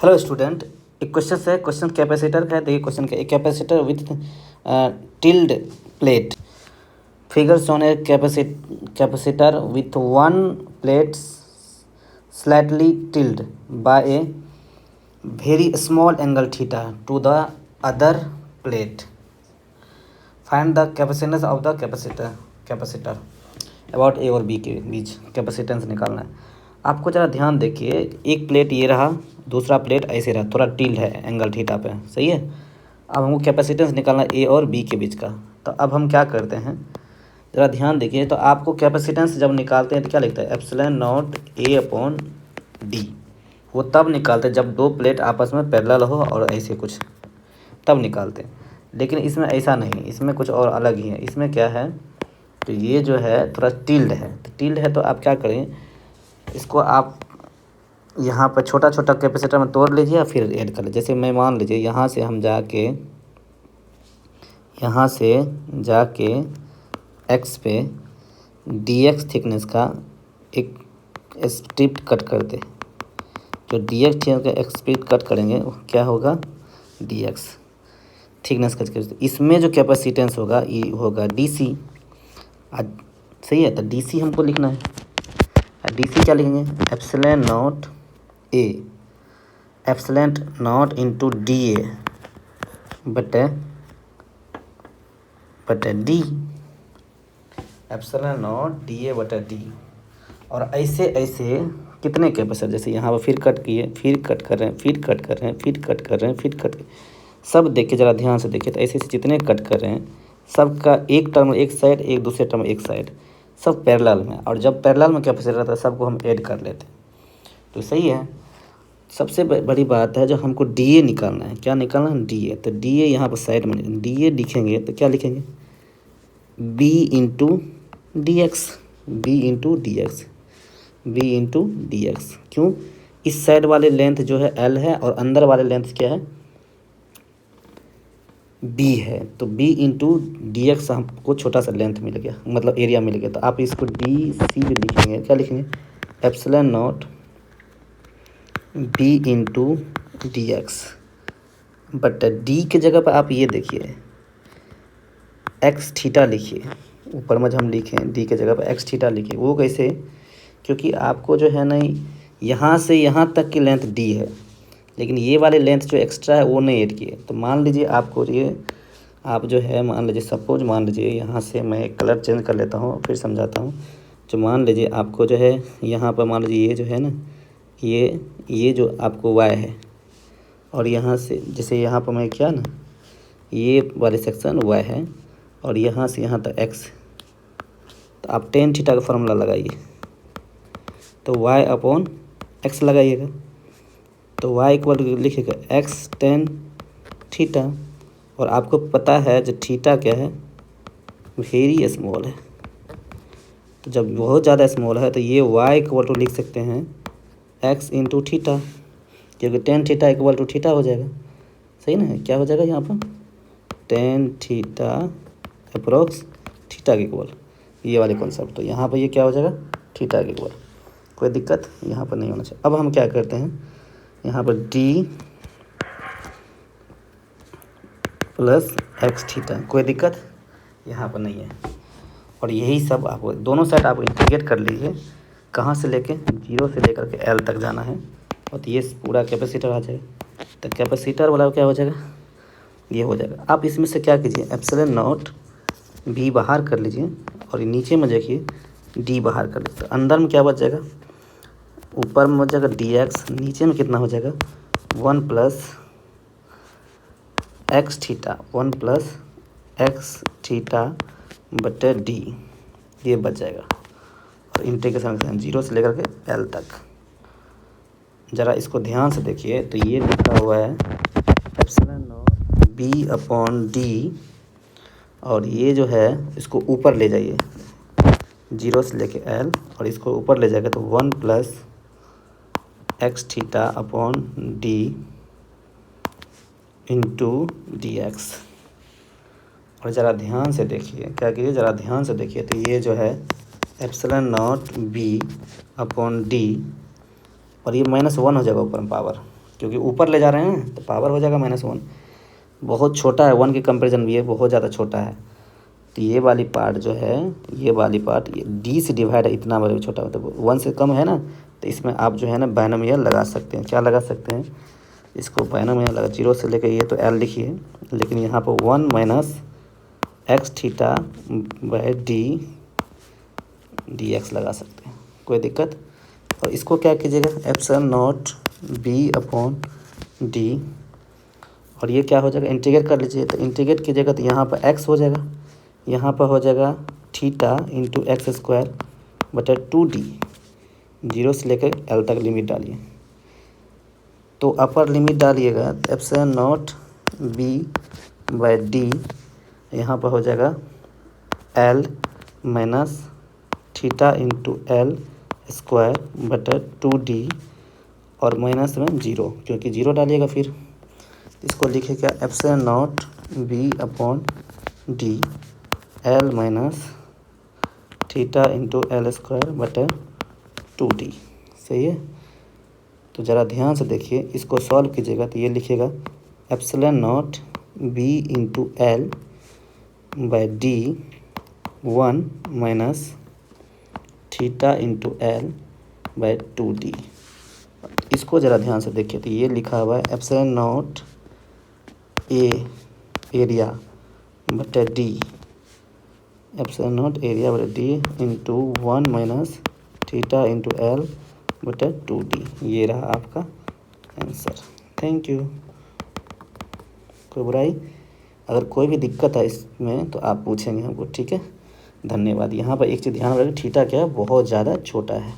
Hello student, एक question है। Question capacitor का है। देखिए क्वेश्चन का, एक capacitor with tilted plate figures on a capacitor with one plate slightly tilted by a very small angle theta to the other plate. Find the capacitance of the capacitor about A और B के बीच capacitance निकालना है। आपको ज़रा ध्यान देखिए, एक plate ये रहा, दूसरा प्लेट ऐसे रहा, थोड़ा टिल्ड है एंगल थीटा पे, सही है। अब हमको कैपेसिटेंस निकालना ए और बी के बीच का। तो अब हम क्या करते हैं, ज़रा ध्यान देखिए। तो आपको कैपेसिटेंस जब निकालते हैं तो क्या लिखता है, एप्सिलॉन नॉट ए अपॉन डी। वो तब निकालते हैं जब दो प्लेट आपस में पैरेलल हो और ऐसे कुछ, तब निकालते हैं। लेकिन इसमें ऐसा नहीं, इसमें कुछ और अलग ही है। इसमें क्या है, तो ये जो है थोड़ा टिल्ड है। तो टिल्ड है तो आप क्या करें, इसको आप यहाँ पर छोटा छोटा कैपेसिटर में तोड़ लीजिए या फिर ऐड कर लीजिए। जैसे मैं मान लीजिए यहाँ से जाके एक्स पे डी एक्स थिकनेस का एक स्ट्रिप कट करते। जो डी एक्स थिकनेस का एक स्ट्रिप कट करेंगे वो क्या होगा, डी एक्स थिकनेस कट करते। इसमें जो कैपेसिटेंस होगा ये होगा डी सी। सही है, तो डी सी हमको लिखना है। डी सी क्या लिखेंगे, epsilon naught A, epsilon naught into D A बटे D, epsilon naught D A बटे डी। और ऐसे ऐसे कितने कैपेसिटर, जैसे यहाँ पर फिर कट किए, फिर कट कर रहे हैं, फिर कट कर रहे हैं, फिर कट कर रहे हैं, फिर कट, सब देखिए ज़रा ध्यान से देखिए। तो ऐसे ऐसे जितने कट कर रहे हैं सबका एक टर्म एक साइड, एक दूसरे टर्म एक साइड, सब पैरेलल में। और जब पैरेलल में कैपेसिटर रहता है सबको हम ऐड कर लेते हैं, तो सही है। सबसे बड़ी बात है जो हमको डी ए निकालना है। क्या निकालना है, डी ए। तो डी ए यहाँ पर साइड में डी ए लिखेंगे तो क्या लिखेंगे, B into D X, B into D X, B into D X. क्यों, इस साइड वाले लेंथ जो है एल है और अंदर वाले लेंथ क्या है, बी है। तो बी इंटू डी एक्स हमको छोटा सा लेंथ मिल गया, मतलब एरिया मिल गया। तो आप इसको डी सी भी लिखेंगे, क्या लिखेंगे, epsilon not B into D x but D के जगह पर आप ये देखिए एक्स थीटा लिखिए। ऊपर में जो हम लिखे डी के जगह पर एक्स थीटा लिखिए। वो कैसे, क्योंकि आपको जो है ना यहाँ से यहाँ तक की लेंथ डी है, लेकिन ये वाले लेंथ जो एक्स्ट्रा है वो नहीं ऐड किए। तो मान लीजिए आपको ये, आप जो है मान लीजिए, सपोज मान लीजिए यहाँ से मैं कलर चेंज कर लेता हूँ फिर समझाता हूँ। जो मान लीजिए आपको जो है यहाँ पर मान लीजिए ये जो है ना, ये जो आपको वाई है, और यहाँ से जैसे यहाँ पर मैं क्या ना, ये वाले सेक्शन वाई है और यहाँ से यहाँ तक एक्स। तो आप टेन थीटा का फार्मूला लगाइए, तो वाई अपॉन एक्स लगाइएगा। तो वाई इक्वल लिखिएगा एक्स टेन थीटा। और आपको पता है जो थीटा क्या है, वेरी स्मॉल है। तो जब बहुत ज़्यादा स्मॉल है तो ये वाई इक्वल टू लिख सकते हैं एक्स इंटू थीटा, क्योंकि tan theta equal to theta हो जाएगा। सही ना, क्या हो जाएगा यहाँ पर, टेन थीटा अप्रोक्स थीटा के इक्वल, ये वाले कॉन्सेप्ट। तो यहाँ पर ये क्या हो जाएगा, थीटा के इक्वल। कोई दिक्कत यहाँ पर नहीं होना चाहिए। अब हम क्या करते हैं, यहाँ पर डी प्लस एक्स थीटा, कोई दिक्कत यहाँ पर नहीं है। और यही सब आपको दोनों साइड आप इंटीग्रेट कर लीजिए। कहाँ से लेके, जीरो से लेकर के एल तक जाना है, और तो ये पूरा कैपेसिटर आ जाएगा। तो कैपेसिटर वाला क्या हो जाएगा, ये हो जाएगा। आप इसमें से क्या कीजिए, एप्सिलॉन नॉट बी बाहर कर लीजिए और नीचे में देखिए डी बाहर कर लीजिए। तो अंदर में क्या बच जाएगा, ऊपर में बच जाएगा डी एक्स, नीचे में कितना हो जाएगा, one plus x theta, one plus x theta बटे डी, ये बच जाएगा। और इंटीग्रेशन जीरो से लेकर के एल तक। ज़रा इसको ध्यान से देखिए, तो ये लिखा हुआ है epsilon not B upon D, और ये जो है इसको ऊपर ले जाइए जीरो से लेके एल, और इसको ऊपर ले जाएगा तो one plus x theta upon D into D x. और ज़रा ध्यान से देखिए, क्या कीजिए, ज़रा ध्यान से देखिए। तो ये जो है epsilon not B upon D, और ये -1 हो जाएगा ऊपर में पावर, क्योंकि ऊपर ले जा रहे हैं तो पावर हो जाएगा -1। बहुत छोटा है, 1 के कंपेरिजन भी है, बहुत ज़्यादा छोटा है। तो ये वाली पार्ट जो है, ये वाली पार्ट ये डी से डिवाइड है, इतना बड़ा छोटा, मतलब 1 से कम है ना, तो इसमें आप जो है ना बाइनोमियल लगा सकते हैं। क्या लगा सकते हैं? इसको बाइनोमियल लगा, 0 से लेकर ये तो एल लिखिए, लेकिन यहाँ पर 1 minus x theta by D x लगा सकते हैं, कोई दिक्कत। और इसको क्या कीजिएगा, epsilon not B upon D, और ये क्या हो जाएगा, इंटीग्रेट कर लीजिए। तो इंटीग्रेट कीजिएगा तो यहाँ पर एक्स हो जाएगा, यहाँ पर हो जाएगा थीटा इंटू एक्स स्क्वायर बटा 2D, 0 से लेकर एल तक लिमिट डालिए। तो अपर लिमिट डालिएगा तो epsilon not B by D, यहाँ पर हो जाएगा L minus theta into L square बटा 2D, और माइनस में 0, क्योंकि 0 डालिएगा फिर। इसको लिखेगा epsilon not B upon D L minus theta into L square बटा 2D। सही है? तो ज़रा ध्यान से देखिए, इसको सॉल्व कीजिएगा तो ये लिखिएगा epsilon not B into L by D 1 minus theta into L by 2D। इसको ज़रा ध्यान से देखिए, तो ये लिखा हुआ है एप्सिलॉन नॉट एरिया बटा डी, एप्सिलॉन नॉट एरिया बटा D into 1 minus theta into L बटा 2D। ये रहा आपका आंसर। Thank you. कोई बुराई, अगर कोई भी दिक्कत है इसमें तो आप पूछेंगे हमको, ठीक है। धन्यवाद। यहाँ पर एक चीज़ ध्यान रखें, थीटा क्या है, बहुत ज़्यादा छोटा है।